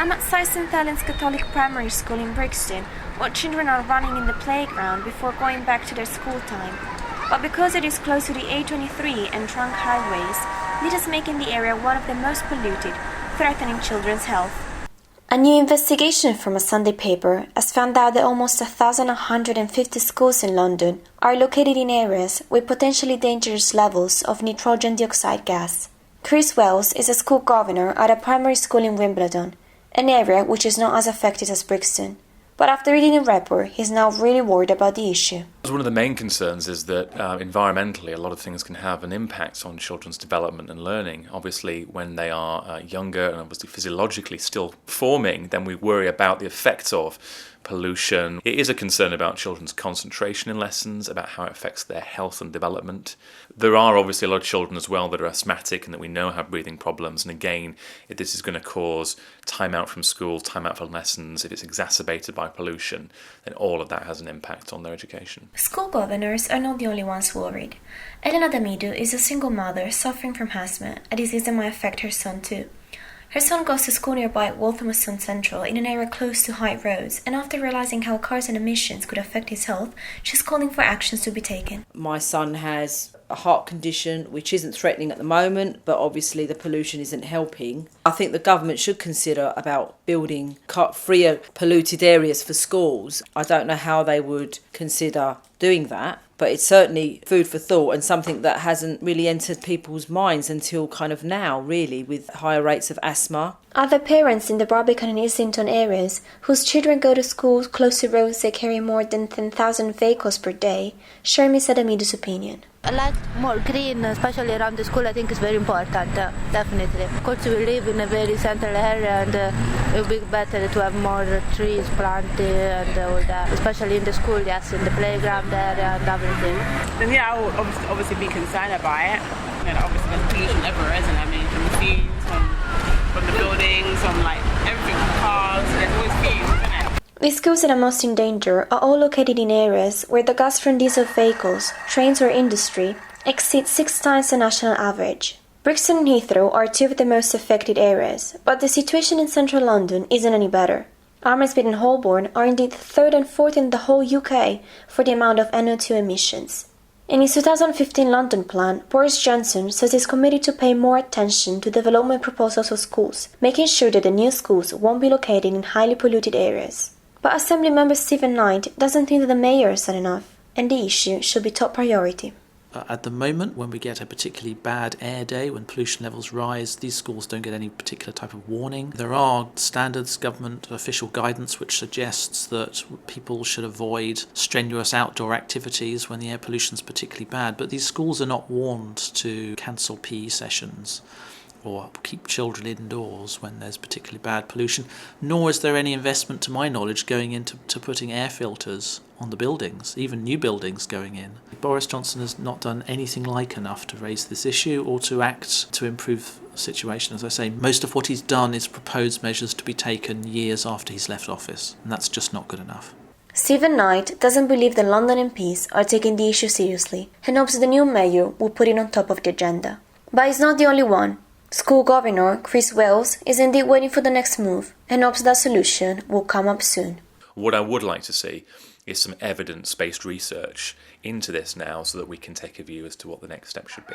I'm at St. Helens Catholic Primary School in Brixton, where children are running in the playground before going back to their school time. But because it is close to the A23 and trunk highways, this is making the area one of the most polluted, threatening children's health. A new investigation from a Sunday paper has found out that almost 1,150 schools in London are located in areas with potentially dangerous levels of nitrogen dioxide gas. Chris Wells is a school governor at a primary school in Wimbledon, an area which is not as affected as Brixton. But after reading the report, he's now really worried about the issue. One of the main concerns is that environmentally a lot of things can have an impact on children's development and learning. Obviously, when they are younger and obviously physiologically still forming, then we worry about the effects of pollution. It is a concern about children's concentration in lessons, about how it affects their health and development. There are obviously a lot of children as well that are asthmatic and that we know have breathing problems. And again, if this is going to cause time out from school, time out from lessons, if it's exacerbated by pollution, then all of that has an impact on their education. School governors are not the only ones worried. Elena Damido is a single mother suffering from asthma, a disease that might affect her son too. Her son goes to school nearby Walthamstow Central in an area close to high roads, and after realising how cars and emissions could affect his health, she's calling for actions to be taken. My son has a heart condition which isn't threatening at the moment, but obviously the pollution isn't helping. I think the government should consider about building freer polluted areas for schools. I don't know how they would consider doing that, but it's certainly food for thought and something that hasn't really entered people's minds until kind of now, really, with higher rates of asthma. Other parents in the Barbican and Islington areas, whose children go to schools close to roads that carry more than 10,000 vehicles per day, share Ms. Adamido's opinion. I like more green, especially around the school. I think it's very important, definitely. Of course, we live in a very central area, and it would be better to have more trees planted and all that, especially in the school, yes, in the playground area and everything. Then yeah, I will obviously be concerned about it. You know, obviously there's pollution everywhere, isn't it? I mean, from the scenes, from the buildings, from like everything, from cars, there's always fumes, isn't it? The schools that are most in danger are all located in areas where the gas from diesel vehicles, trains or industry exceeds 6 times the national average. Brixton and Heathrow are 2 of the most affected areas, but the situation in central London isn't any better. Almersmith and Holborn are indeed 3rd and 4th in the whole UK for the amount of NO2 emissions. In his 2015 London plan, Boris Johnson says he's committed to pay more attention to development proposals for schools, making sure that the new schools won't be located in highly polluted areas. But Assembly Member Stephen Knight doesn't think that the mayor has done enough, and the issue should be top priority. At the moment, when we get a particularly bad air day, when pollution levels rise, these schools don't get any particular type of warning. There are standards, government official guidance, which suggests that people should avoid strenuous outdoor activities when the air pollution is particularly bad. But these schools are not warned to cancel PE sessions or keep children indoors when there's particularly bad pollution, nor is there any investment, to my knowledge, going into putting air filters on the buildings, even new buildings going in. Boris Johnson has not done anything like enough to raise this issue or to act to improve the situation. As I say, most of what he's done is propose measures to be taken years after he's left office, and that's just not good enough. Stephen Knight doesn't believe the London MPs are taking the issue seriously and hopes the new mayor will put it on top of the agenda. But he's not the only one. School Governor Chris Wells is indeed waiting for the next move and hopes that solution will come up soon. What I would like to see is some evidence-based research into this now so that we can take a view as to what the next step should be.